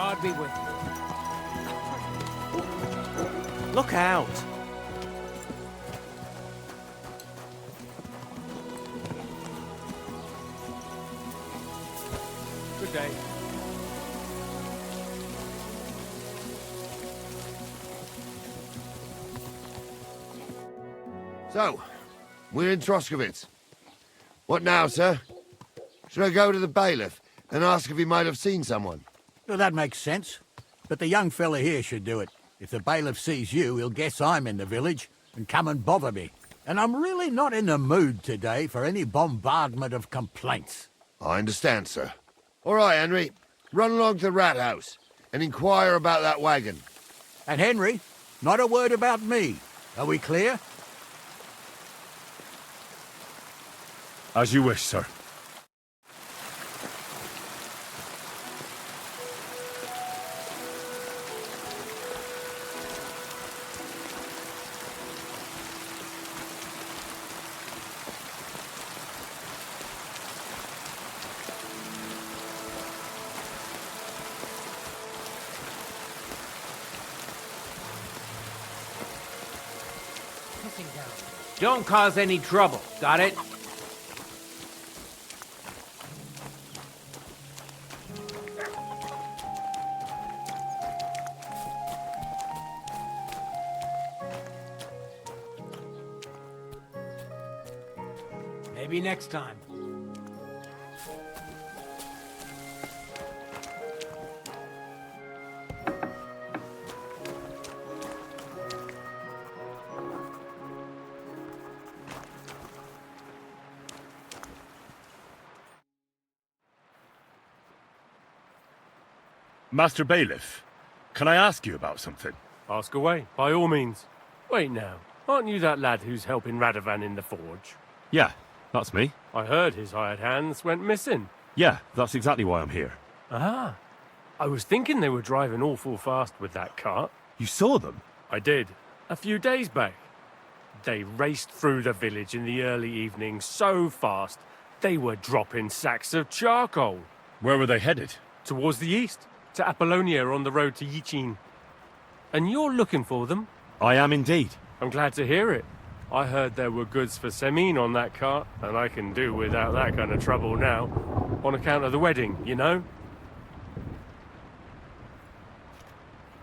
God be with you. Look out! Good day. So, we're in Troskowitz. What now, sir? Should I go to the bailiff and ask if he might have seen someone? Well, that makes sense. But the young fella here should do it. If the bailiff sees you, he'll guess I'm in the village and come and bother me. And I'm really not in the mood today for any bombardment of complaints. I understand, sir. All right, Henry. Run along to the rat house and inquire about that wagon. And Henry, not a word about me. Are we clear? As you wish, sir. Don't cause any trouble, got it? Maybe next time. Master Bailiff, can I ask you about something? Ask away, by all means. Wait now, aren't you that lad who's helping Radovan in the forge? Yeah, that's me. I heard his hired hands went missing. Yeah, that's exactly why I'm here. Ah, I was thinking they were driving awful fast with that cart. You saw them? I did, a few days back. They raced through the village in the early evening so fast, they were dropping sacks of charcoal. Where were they headed? Towards the east, to Apollonia on the road to Yichin. And you're looking for them? I am indeed. I'm glad to hear it. I heard there were goods for Semin on that cart, and I can do without that kind of trouble now. On account of the wedding, you know?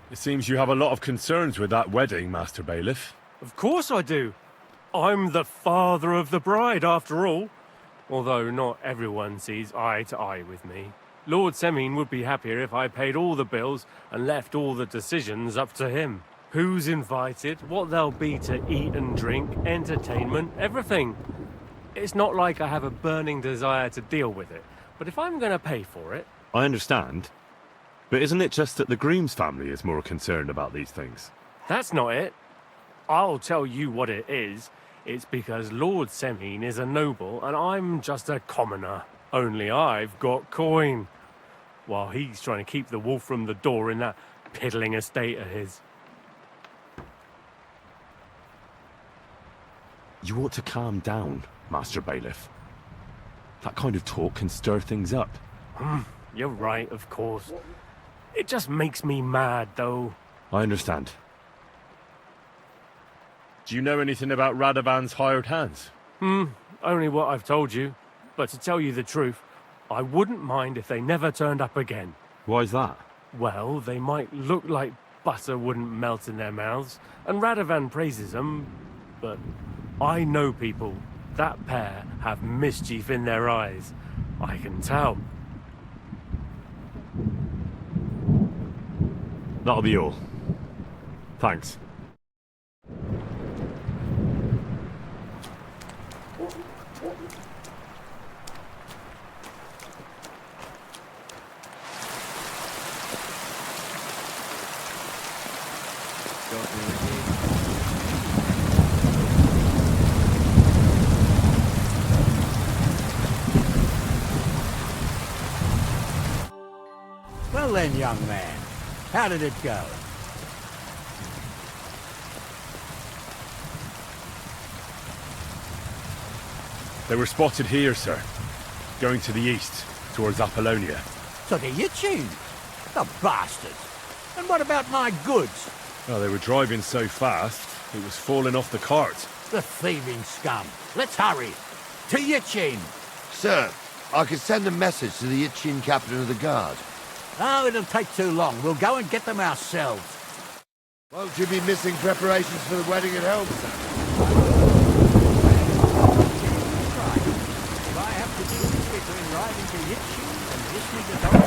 It seems you have a lot of concerns with that wedding, Master Bailiff. Of course I do. I'm the father of the bride, after all. Although not everyone sees eye to eye with me. Lord Semin would be happier if I paid all the bills and left all the decisions up to him. Who's invited, what there'll be to eat and drink, entertainment, everything. It's not like I have a burning desire to deal with it, but if I'm going to pay for it... I understand. But isn't it just that the groom's family is more concerned about these things? That's not it. I'll tell you what it is. It's because Lord Semin is a noble and I'm just a commoner. Only I've got coin. While he's trying to keep the wolf from the door in that piddling estate of his. You ought to calm down, Master Bailiff. That kind of talk can stir things up. You're right, of course. It just makes me mad, though. I understand. Do you know anything about Radovan's hired hands? Only what I've told you. But to tell you the truth, I wouldn't mind if they never turned up again. Why's that? Well, they might look like butter wouldn't melt in their mouths, and Radovan praises them, but I know people. That pair have mischief in their eyes. I can tell. That'll be all. Thanks. Well then, young man, how did it go? They were spotted here, sir. Going to the east, towards Apollonia. So to Yichin. The bastards! And what about my goods? Oh, they were driving so fast, it was falling off the cart. The thieving scum. Let's hurry. To Yichin. Sir, I could send a message to the Yichin captain of the guard. Oh, it'll take too long. We'll go and get them ourselves. Won't you be missing preparations for the wedding at home, sir? Right. If I have to choose between riding to Yichin and listening to Don,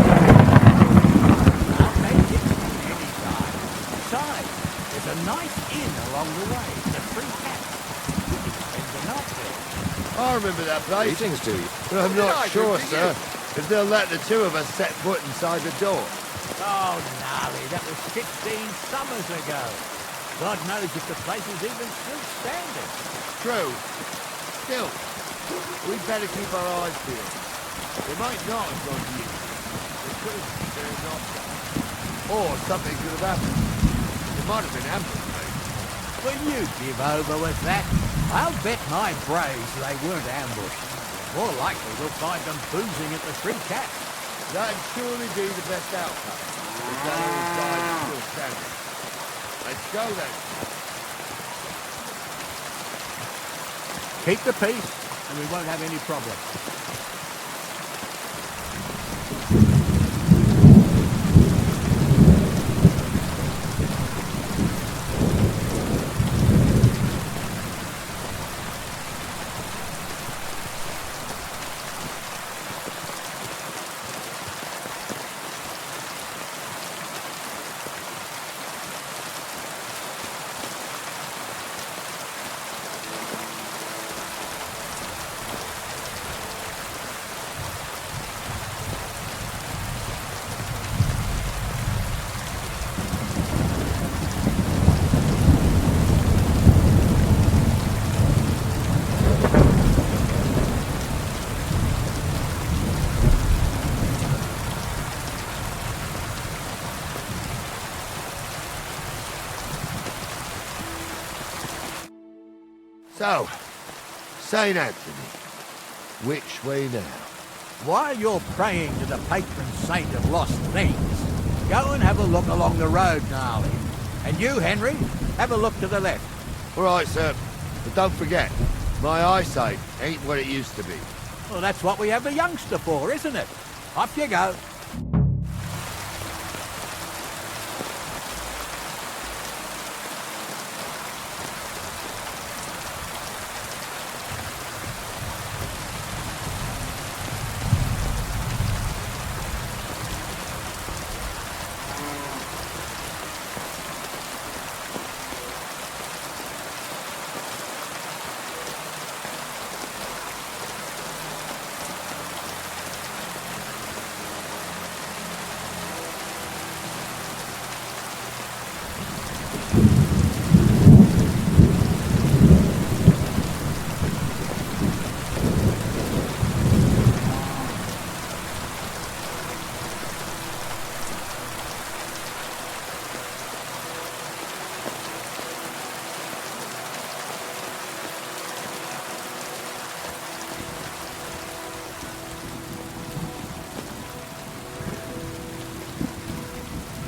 I'll take Yichin any time. Besides, there's a nice inn along the way. The Free Cat. We can spend the night there. I remember that place. Greetings to you. But I'm not sure, sir, if they'll let the two of us set foot inside the door. Oh, gnarly, that was 15 summers ago. God knows if the place is even still standing. True. Still, we'd better keep our eyes peeled. They might not have gone to you. They could have turned off. Or something could have happened. It might have been ambushed, mate. Will you give over with that? I'll bet my braves they weren't ambushed. More likely we'll find them boozing at the Three Cats. That'd surely be the best outcome. If that old guy is still standing. Let's go then. Keep the peace, and we won't have any problems. So, St. Anthony, which way now? While you're praying to the patron saint of lost things, go and have a look along the road, Gnarly. And you, Henry, have a look to the left. All right, sir. But don't forget, my eyesight ain't what it used to be. Well, that's what we have the youngster for, isn't it? Off you go.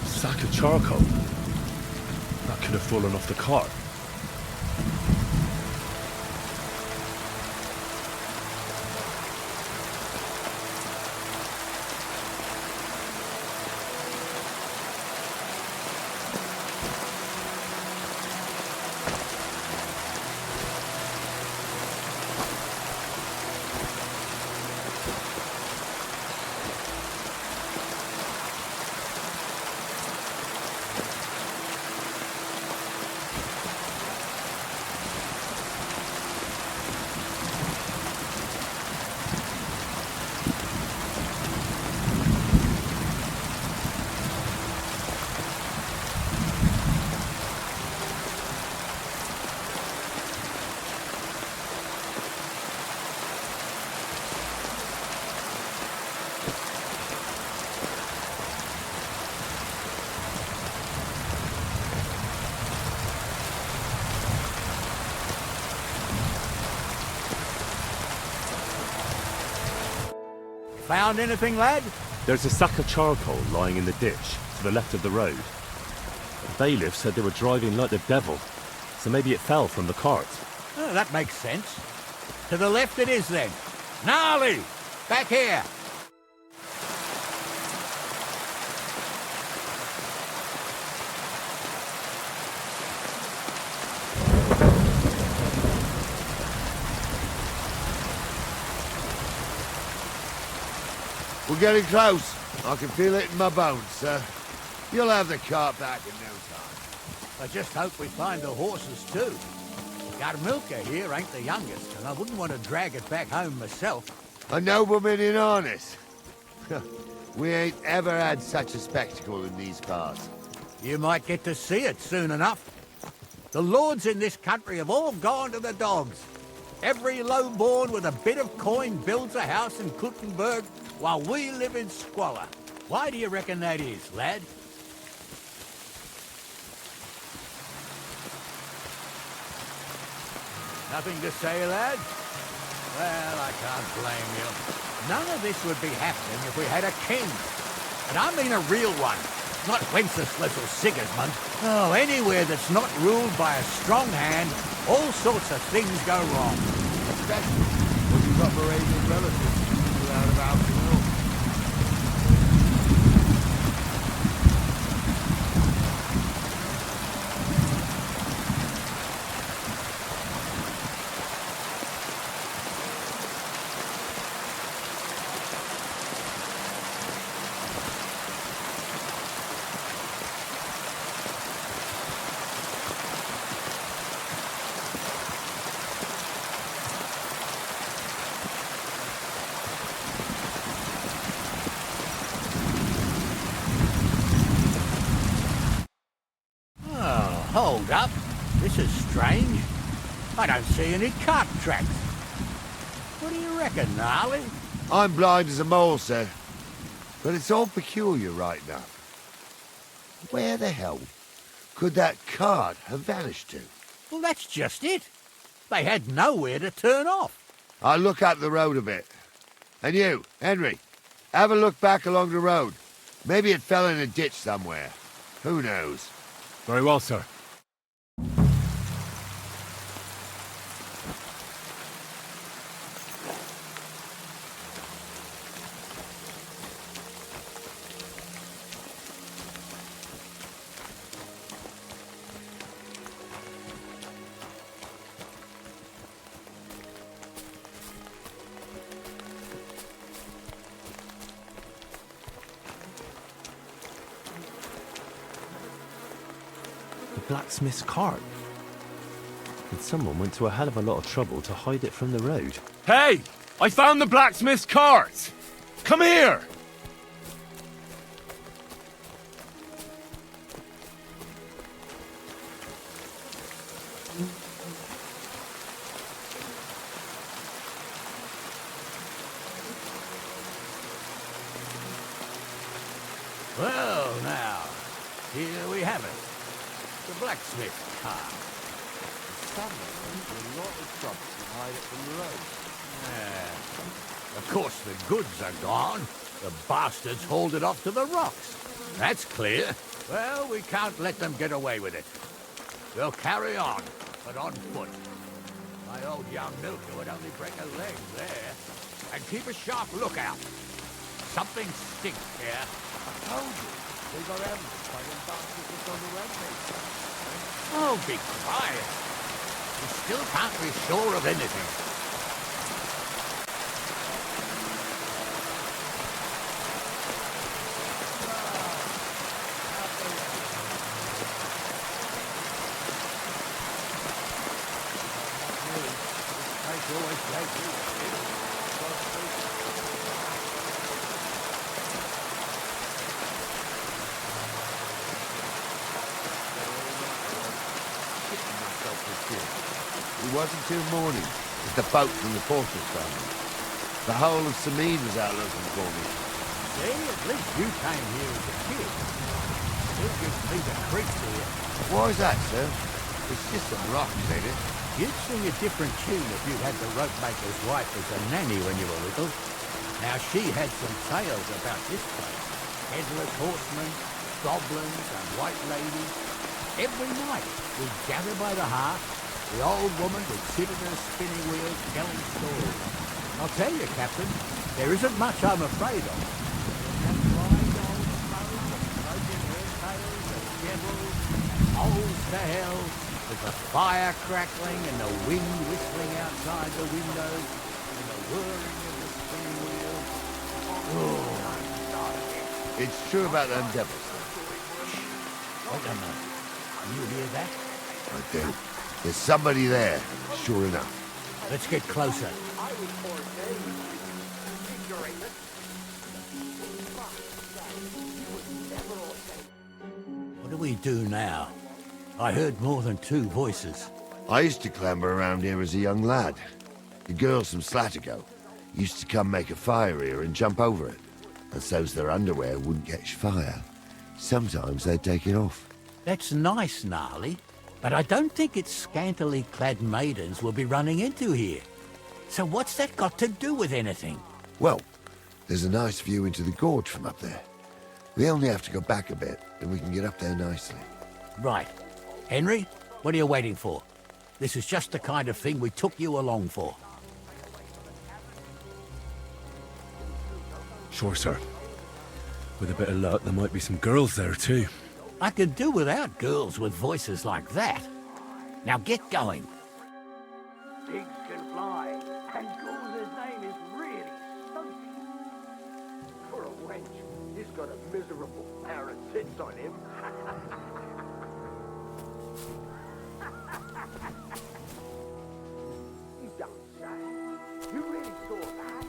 Sack of charcoal. That could have fallen off the cart. Found anything, lad? There's a sack of charcoal lying in the ditch to the left of the road. The bailiff said they were driving like the devil, so maybe it fell from the cart. Oh, that makes sense. To the left it is, then. Gnarly! Back here! We're getting close. I can feel it in my bones, sir. You'll have the cart back in no time. I just hope we find the horses, too. Garmilka here ain't the youngest, and I wouldn't want to drag it back home myself. A nobleman in harness. We ain't ever had such a spectacle in these parts. You might get to see it soon enough. The lords in this country have all gone to the dogs. Every lowborn with a bit of coin builds a house in Kuttenberg, while we live in squalor. Why do you reckon that is, lad? Nothing to say, lad? Well, I can't blame you. None of this would be happening if we had a king. And I mean a real one. Not Wenceslas or Sigismund. Oh, anywhere that's not ruled by a strong hand, all sorts of things go wrong. Especially when you've got Moravian relatives who are out of house and home. Hold up. This is strange. I don't see any cart tracks. What do you reckon, Gnarly? I'm blind as a mole, sir. But it's all peculiar right now. Where the hell could that cart have vanished to? Well, that's just it. They had nowhere to turn off. I'll look up the road a bit. And you, Henry, have a look back along the road. Maybe it fell in a ditch somewhere. Who knows? Very well, sir. Blacksmith's cart. And someone went to a hell of a lot of trouble to hide it from the road. Hey! I found the blacksmith's cart! Come here! Well, now, here we have it. The blacksmith car. Someone went to a lot of trouble to hide it from the road. Of course, the goods are gone. The bastards hauled it off to the rocks. That's clear. Well, we can't let them get away with it. We'll carry on, but on foot. My old young milker would only break a leg there. And keep a sharp lookout. Something stinks here. I told you. They got ambushed by them bastards that's on the rampage. Oh, be quiet. We still can't be sure of anything. It wasn't till morning that the boat from the fortress found me. The whole of Samine was out looking for me. See, at least you came here as a kid. Still gives me the creeps here. Why is that, sir? It's just some rocks, ain't it? You'd sing a different tune if you had the rope maker's wife as a nanny when you were little. Now, she had some tales about this place. Headless horsemen, goblins, and white ladies. Every night, we'd gather by the hearth. The old woman would sit at her spinning wheel telling stories. I'll tell you, Captain, there isn't much I'm afraid of. That blind old crone with broken hair-tails and devils and holes to hell, with the fire crackling and the wind whistling outside the windows and the whirring of the spinning wheel. Oh, It's true about them devils. wait a minute. Can you hear that? I do. There's somebody there, sure enough. Let's get closer. What do we do now? I heard more than two voices. I used to clamber around here as a young lad. The girls from Slattergo used to come make a fire here and jump over it, and so's their underwear wouldn't catch fire. Sometimes they'd take it off. That's nice, Gnarly, but I don't think it's scantily clad maidens we'll be running into here. So what's that got to do with anything? Well, there's a nice view into the gorge from up there. We only have to go back a bit, and we can get up there nicely. Right. Henry, what are you waiting for? This is just the kind of thing we took you along for. Sure, sir. With a bit of luck, there might be some girls there too. I could do without girls with voices like that. Now get going. Pigs can fly, and Goul's name is really something. For a wench, he's got a miserable pair of tits on him. You don't say. You really saw that?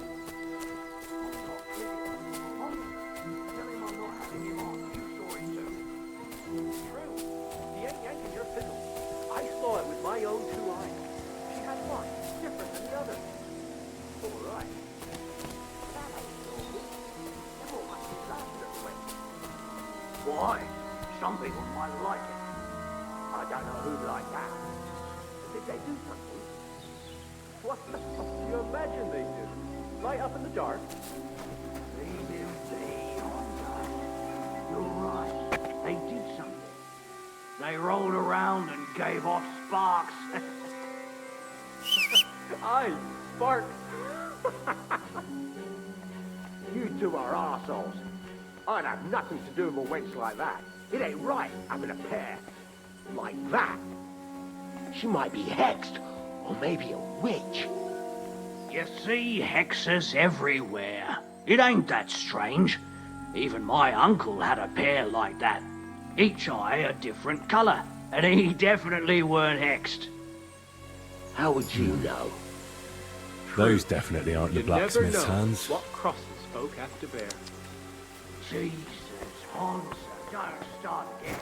I'm not kidding. Tell him I'm not having him on. You saw it too. True. He ain't yanking your fiddle. I saw it with my own two eyes. She had one, different than the others. All right. That ain't normal. Them all must be laughing at me. Why? Some people might like it. I don't know who'd like that. Did they do something? What the fuck do you imagine they do? Light up in the dark? Leave him be, Andre. You're right. They did something. They rolled around and gave off sparks. Aye, spark. You two are arseholes. I'd have nothing to do with a wench like that. It ain't right having a pair like that. She might be hexed, or maybe a witch. You see hexes everywhere. It ain't that strange. Even my uncle had a pair like that. Each eye a different colour, and he definitely weren't hexed. How would you know? Those definitely aren't the blacksmith's hands. What crosses folk have to bear. Jesus, Honza, don't start again.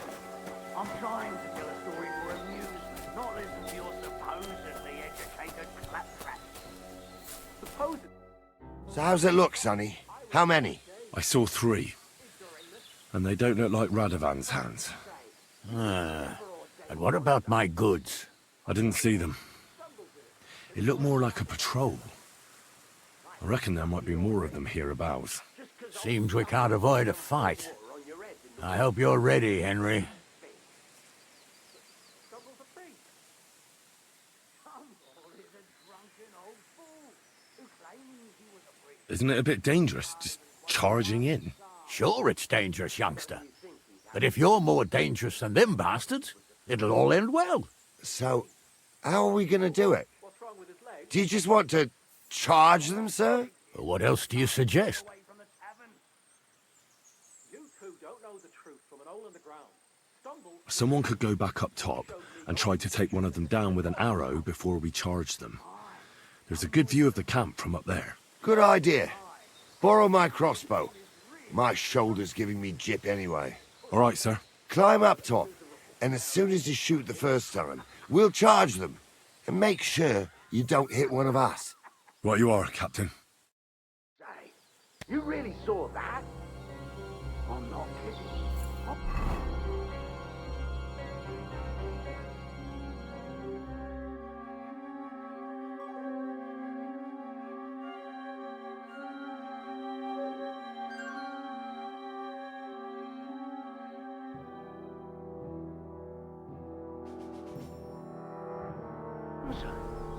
I'm trying to tell a story for amusement, not listen to your supposedly educated claptrap. Supposed. So how's it look, Sonny? How many? I saw 3. And they don't look like Radovan's hands. And what about my goods? I didn't see them. It looked more like a patrol. I reckon there might be more of them hereabouts. Seems we can't avoid a fight. I hope you're ready, Henry. Isn't it a bit dangerous, just charging in? Sure it's dangerous, youngster. But if you're more dangerous than them bastards, it'll all end well. So, how are we gonna do it? Do you just want to charge them, sir? What else do you suggest? Someone could go back up top and try to take one of them down with an arrow before we charge them. There's a good view of the camp from up there. Good idea. Borrow my crossbow. My shoulder's giving me jip anyway. All right, sir. Climb up top, and as soon as you shoot the first time, we'll charge them. And make sure you don't hit one of us. Right you are, Captain. Say, you really saw that? I'm not kidding.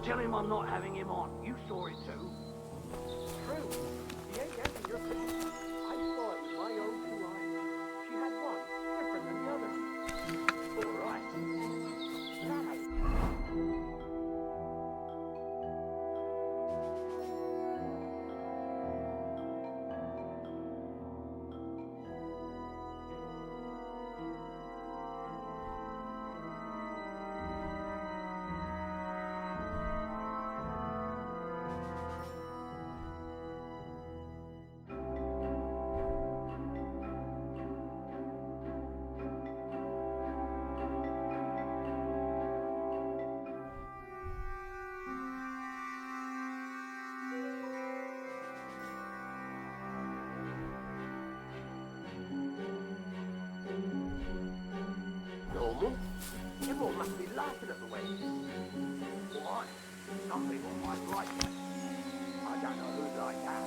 Tell him I'm not having him on. You saw it too. True. He ain't getting your picture. I saw it with my own 2 eyes. She had one, different than the other. All right. Normal? Everyone must be laughing at the way it is. Why? Some people might like it. I don't know who'd like that.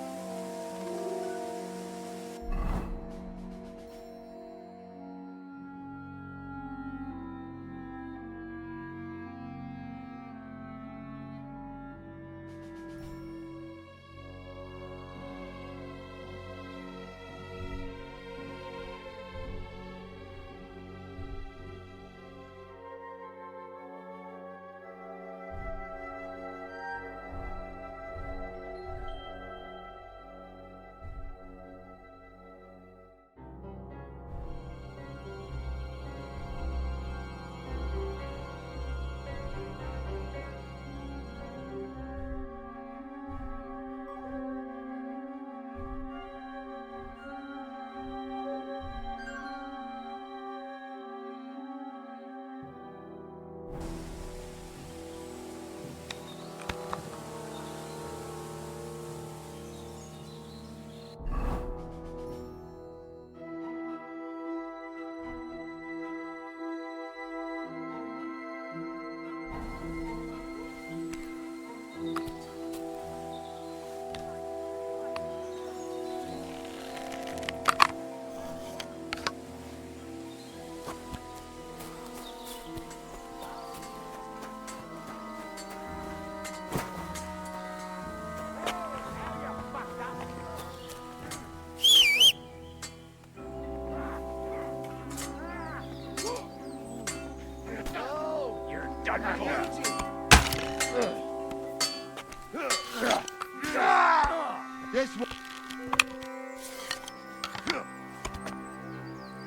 This one.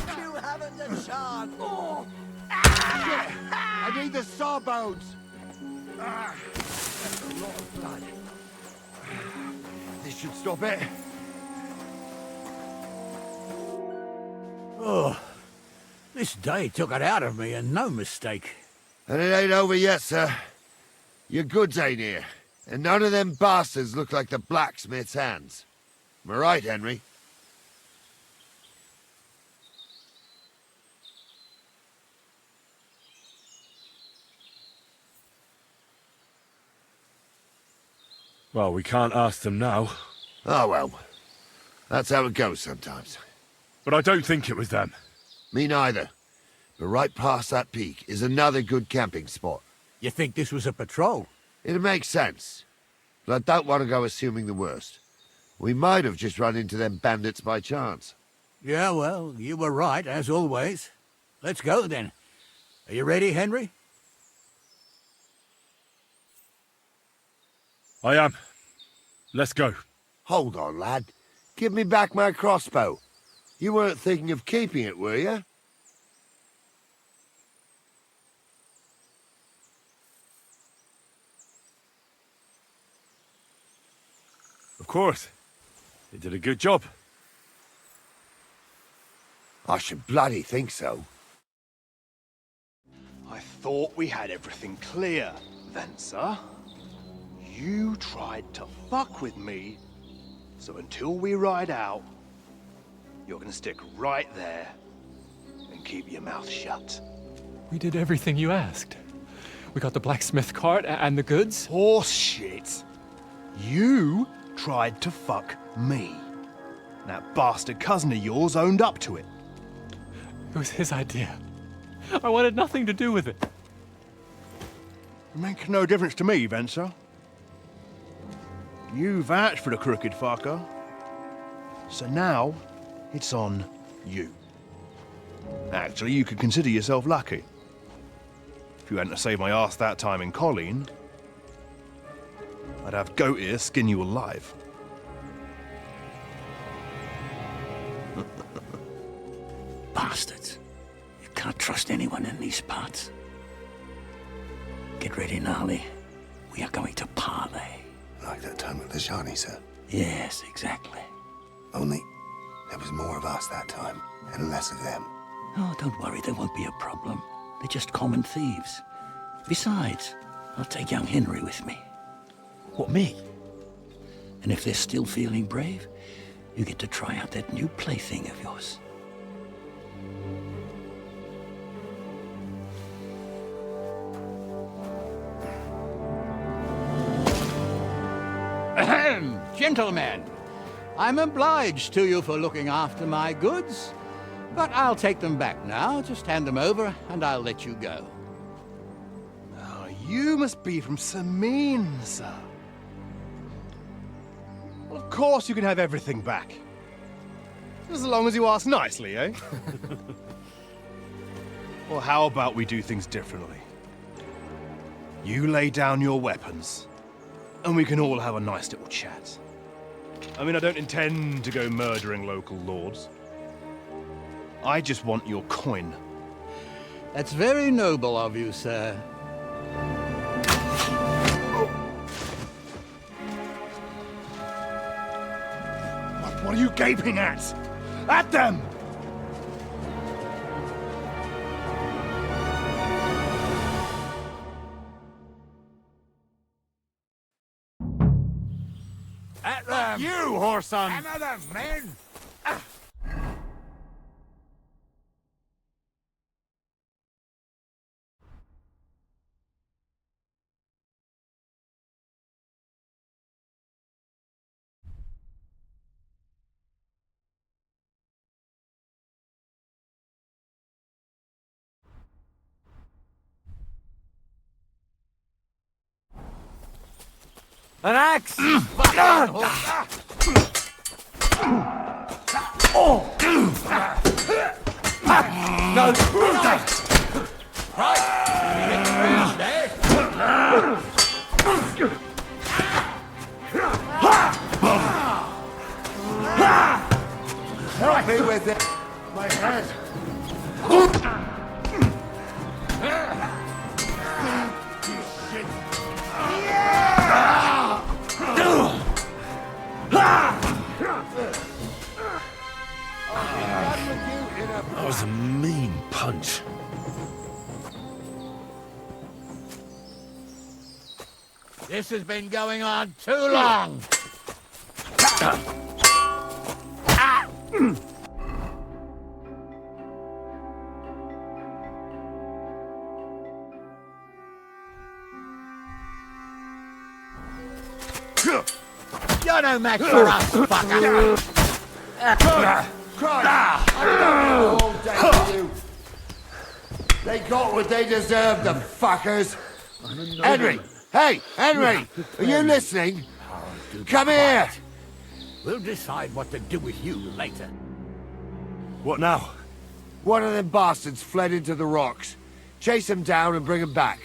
You haven't a chance. I need the sawbones. That's a lot of blood. This should stop it. Oh, this day took it out of me, and no mistake. And it ain't over yet, sir. Your goods ain't here. And none of them bastards look like the blacksmith's hands. Am I right, Henry? Well, we can't ask them now. Oh, well. That's how it goes sometimes. But I don't think it was them. Me neither. But right past that peak is another good camping spot. You think this was a patrol? It makes sense. But I don't want to go assuming the worst. We might have just run into them bandits by chance. Yeah, well, you were right, as always. Let's go, then. Are you ready, Henry? I am. Let's go. Hold on, lad. Give me back my crossbow. You weren't thinking of keeping it, were you? Of course. They did a good job. I should bloody think so. I thought we had everything clear, then, sir. You tried to fuck with me, so until we ride out, you're gonna stick right there and keep your mouth shut. We did everything you asked. We got the blacksmith cart and the goods. Horse shit. You tried to fuck me. That bastard cousin of yours owned up to it. It was his idea. I wanted nothing to do with it. Make no difference to me, Venser. You vouched for the crooked fucker. So now, it's on you. Actually, you could consider yourself lucky. If you hadn't to save my ass that time in Colleen, I'd have Goat Ear skin you alive. Bastards. You can't trust anyone in these parts. Get ready, Gnarly. We are going to parley. Like that time with the Shani, sir. Yes, exactly. Only there was more of us that time, and less of them. Oh, don't worry, there won't be a problem. They're just common thieves. Besides, I'll take young Henry with me. What, me? And if they're still feeling brave, you get to try out that new plaything of yours. Ahem, gentlemen, I'm obliged to you for looking after my goods, but I'll take them back now. Just hand them over, and I'll let you go. Oh, you must be from Samin, sir. Well, of course you can have everything back. Just as long as you ask nicely, eh? Well, how about we do things differently? You lay down your weapons, and we can all have a nice little chat. I mean, I don't intend to go murdering local lords. I just want your coin. That's very noble of you, sir. What are you gaping at? At them! At them! You, whoreson! Hammer them, men! An axe! No! Right! Hit the ground, eh? Help me with it! My head! That was a mean punch. This has been going on too long! You're no match for us, fucker! Christ! I've done it all day for you! They got what they deserved, the fuckers! Henry! Hey, Henry! Are you listening? Come here! We'll decide what to do with you later. What now? One of them bastards fled into the rocks. Chase him down and bring him back.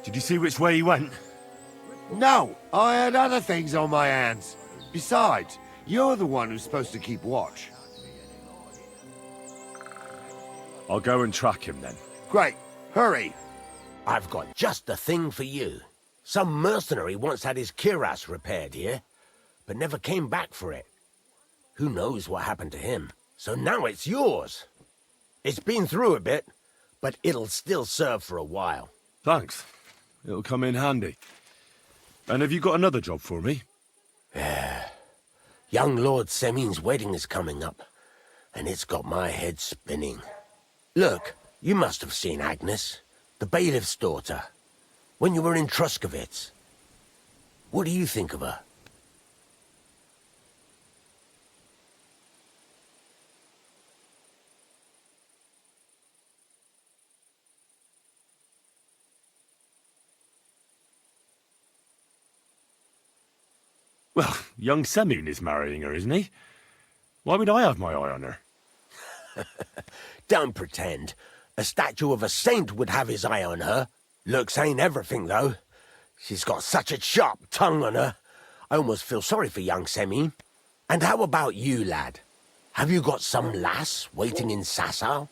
Did you see which way he went? No, I had other things on my hands. Besides, you're the one who's supposed to keep watch. I'll go and track him then. Great, hurry. I've got just the thing for you. Some mercenary once had his cuirass repaired here, but never came back for it. Who knows what happened to him? So now it's yours. It's been through a bit, but it'll still serve for a while. Thanks. It'll come in handy. And have you got another job for me? Young Lord Semin's wedding is coming up, and it's got my head spinning. Look, you must have seen Agnes, the bailiff's daughter, when you were in Truskovitz. What do you think of her? Well, young Semyon is marrying her, isn't he? Why would I have my eye on her? Don't pretend. A statue of a saint would have his eye on her. Looks ain't everything, though. She's got such a sharp tongue on her. I almost feel sorry for young Semyon. And how about you, lad? Have you got some lass waiting in Sasau?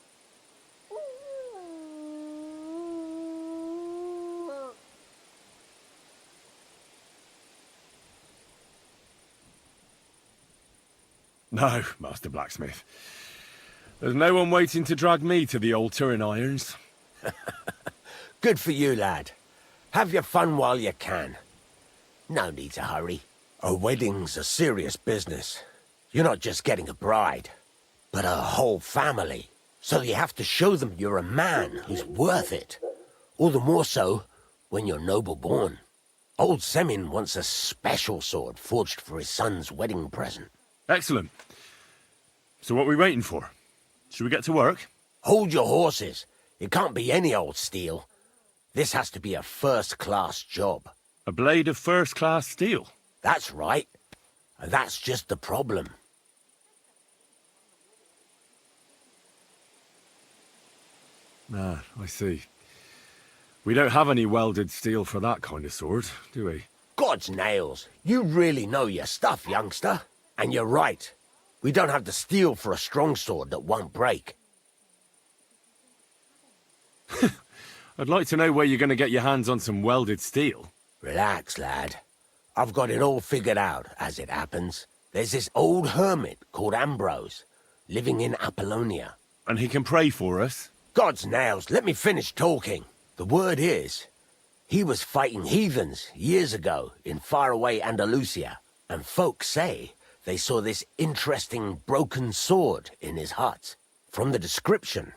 No, Master Blacksmith. There's no one waiting to drag me to the altar in irons. Good for you, lad. Have your fun while you can. No need to hurry. A wedding's a serious business. You're not just getting a bride, but a whole family. So you have to show them you're a man who's worth it. All the more so when you're noble-born. Old Semyon wants a special sword forged for his son's wedding present. Excellent. So what are we waiting for? Should we get to work? Hold your horses. It can't be any old steel. This has to be a first-class job. A blade of first-class steel? That's right. And that's just the problem. Ah, I see. We don't have any welded steel for that kind of sword, do we? God's nails. You really know your stuff, youngster. And you're right. We don't have the steel for a strong sword that won't break. I'd like to know where you're going to get your hands on some welded steel. Relax, lad. I've got it all figured out, as it happens. There's this old hermit called Ambrose, living in Apollonia. And he can pray for us? God's nails, let me finish talking. The word is, he was fighting heathens years ago in faraway Andalusia, and folks say they saw this interesting broken sword in his hut. From the description,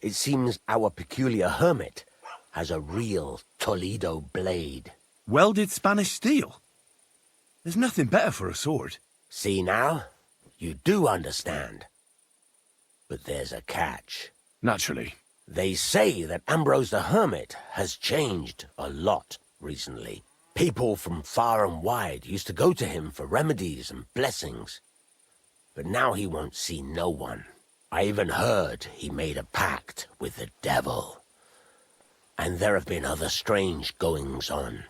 it seems our peculiar hermit has a real Toledo blade. Welded Spanish steel? There's nothing better for a sword. See now? You do understand. But there's a catch. Naturally. They say that Ambrose the Hermit has changed a lot recently. People from far and wide used to go to him for remedies and blessings. But now he won't see no one. I even heard he made a pact with the devil. And there have been other strange goings-on.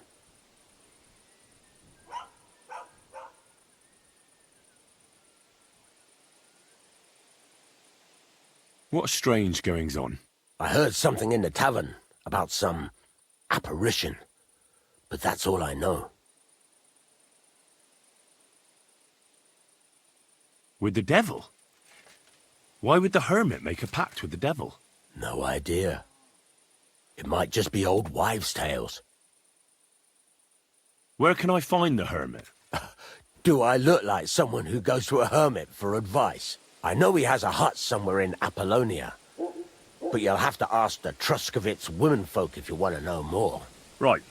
What strange goings-on? I heard something in the tavern about some apparition, but that's all I know. With the devil? Why would the hermit make a pact with the devil? No idea. It might just be old wives' tales. Where can I find the hermit? Do I look like someone who goes to a hermit for advice? I know he has a hut somewhere in Apollonia, but you'll have to ask the Truskovitz womenfolk if you want to know more. Right.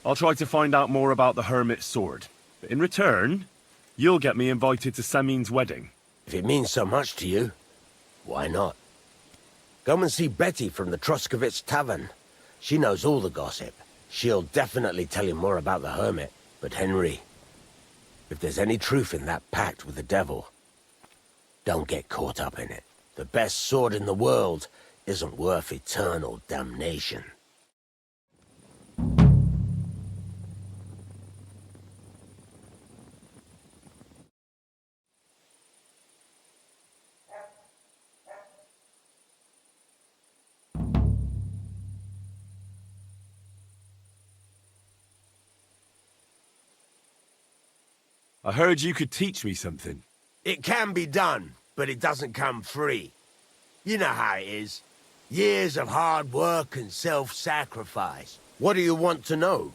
I'll try to find out more about the hermit's sword. But in return, you'll get me invited to Semyon's wedding. If it means so much to you, why not? Come and see Betty from the Truskovitz tavern. She knows all the gossip. She'll definitely tell you more about the hermit. But Henry, if there's any truth in that pact with the devil, don't get caught up in it. The best sword in the world isn't worth eternal damnation. I heard you could teach me something. It can be done, but it doesn't come free. You know how it is. Years of hard work and self-sacrifice. What do you want to know?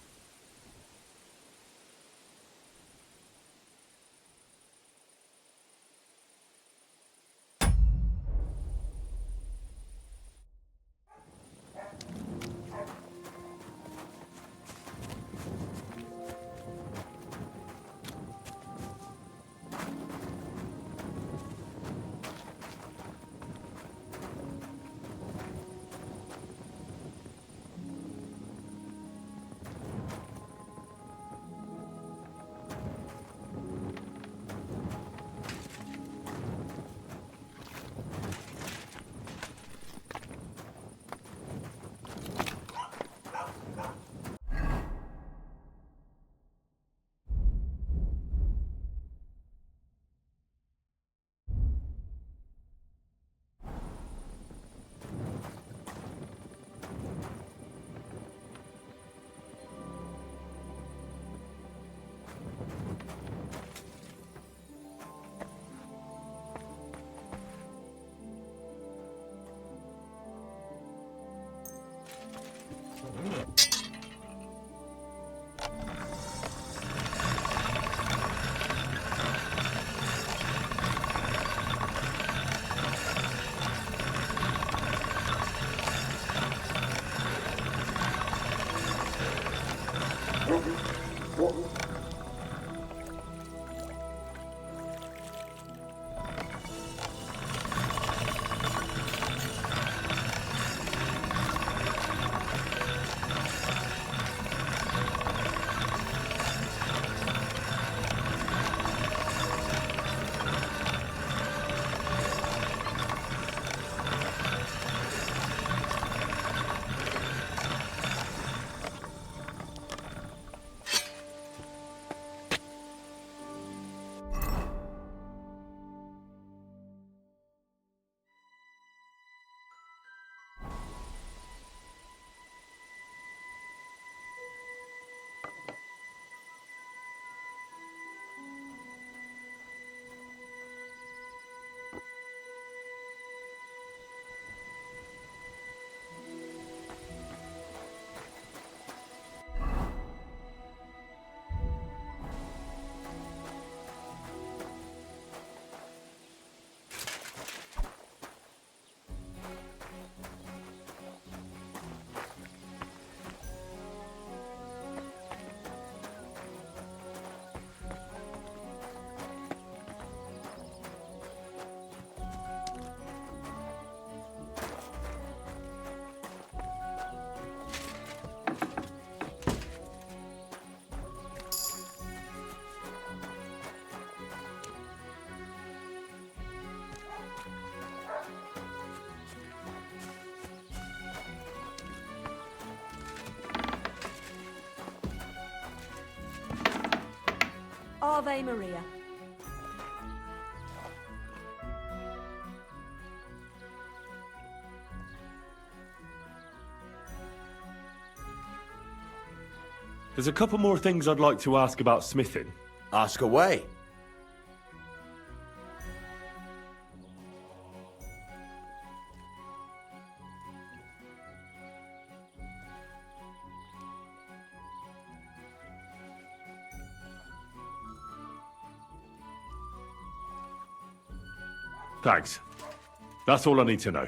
Ave Maria. There's a couple more things I'd like to ask about smithing. Ask away. Thanks. That's all I need to know.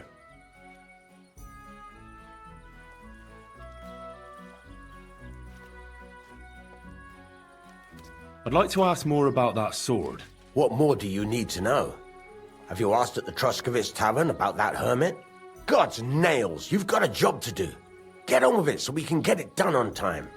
I'd like to ask more about that sword. What more do you need to know? Have you asked at the Truskovitz Tavern about that hermit? God's nails, you've got a job to do. Get on with it so we can get it done on time.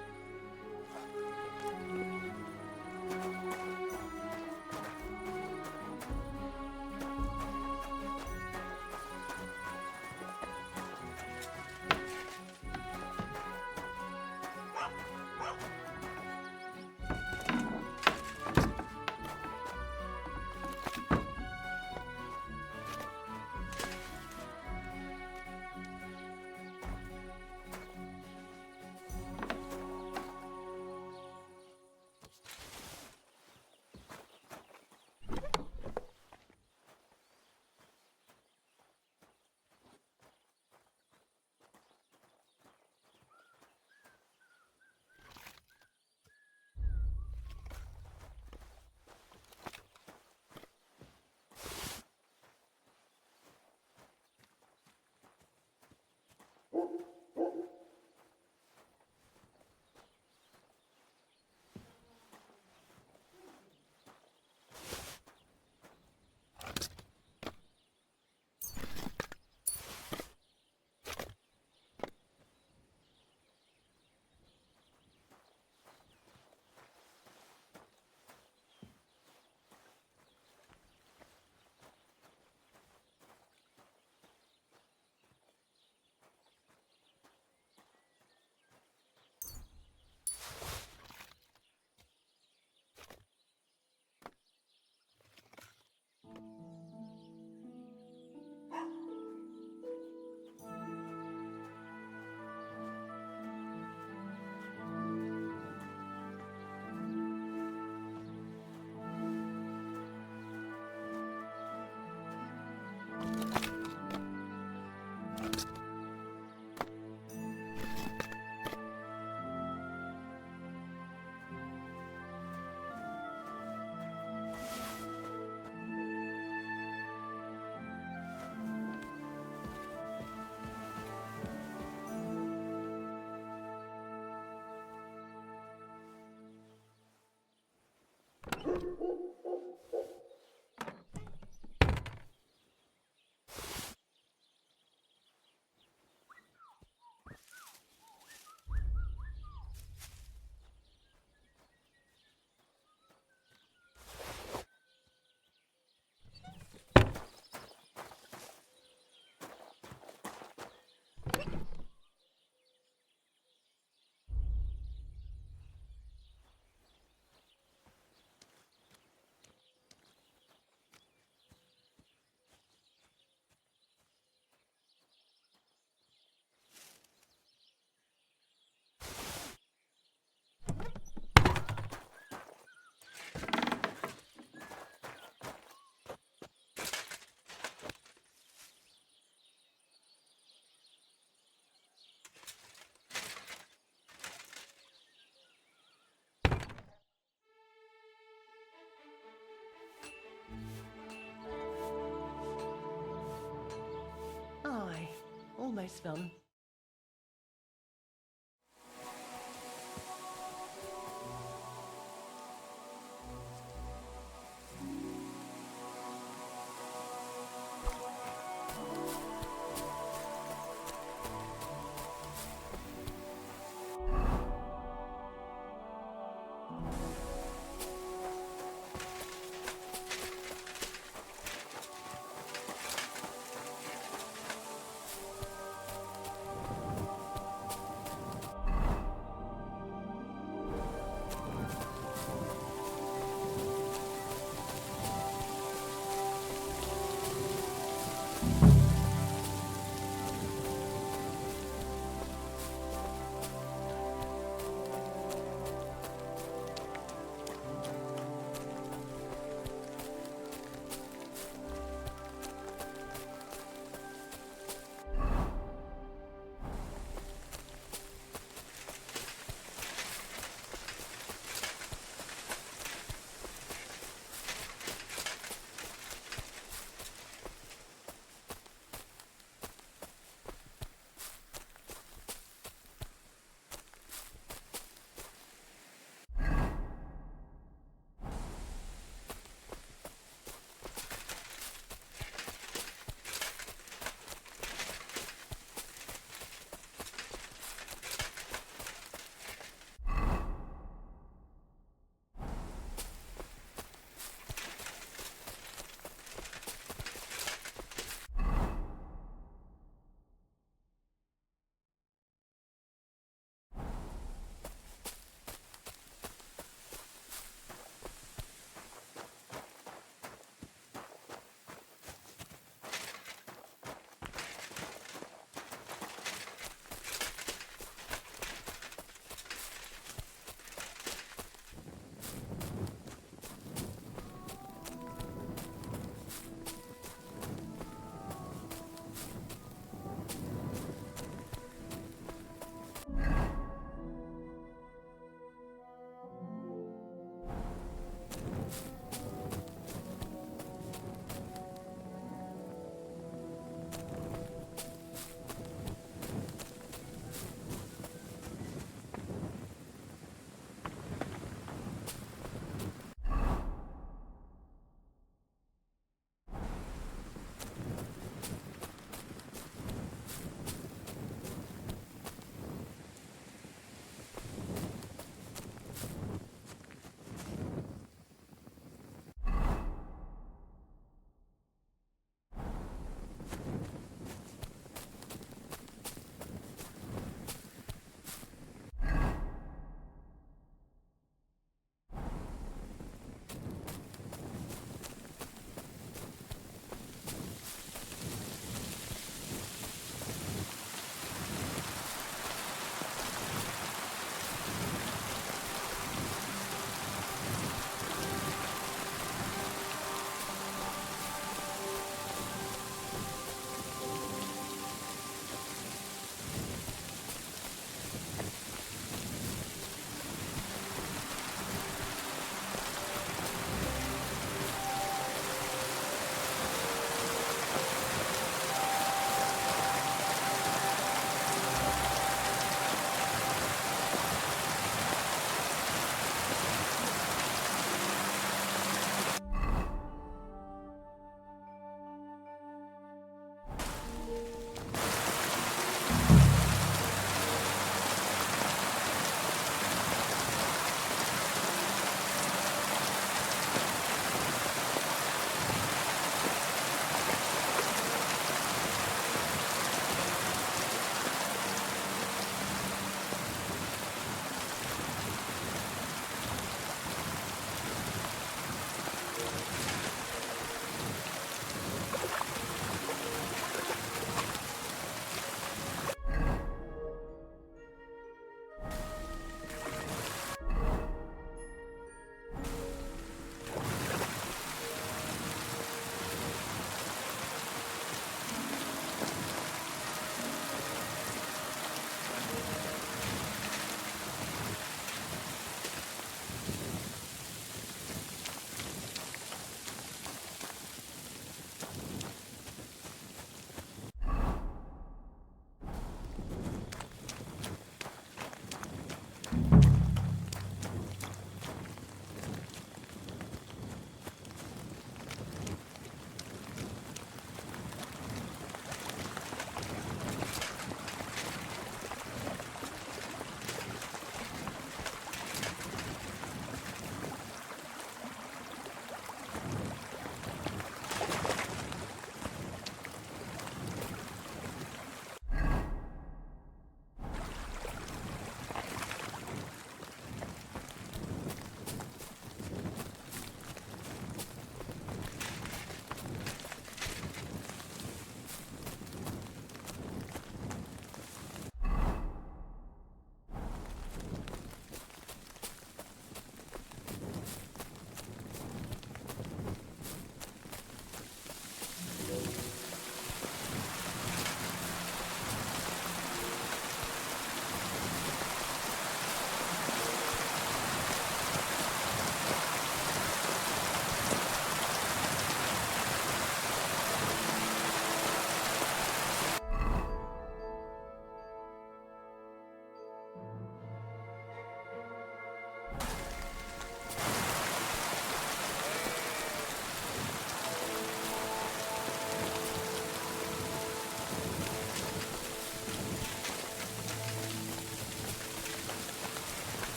Almost done.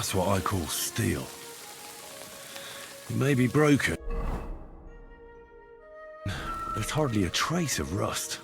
That's what I call steel. It may be broken. There's hardly a trace of rust.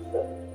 Whoa!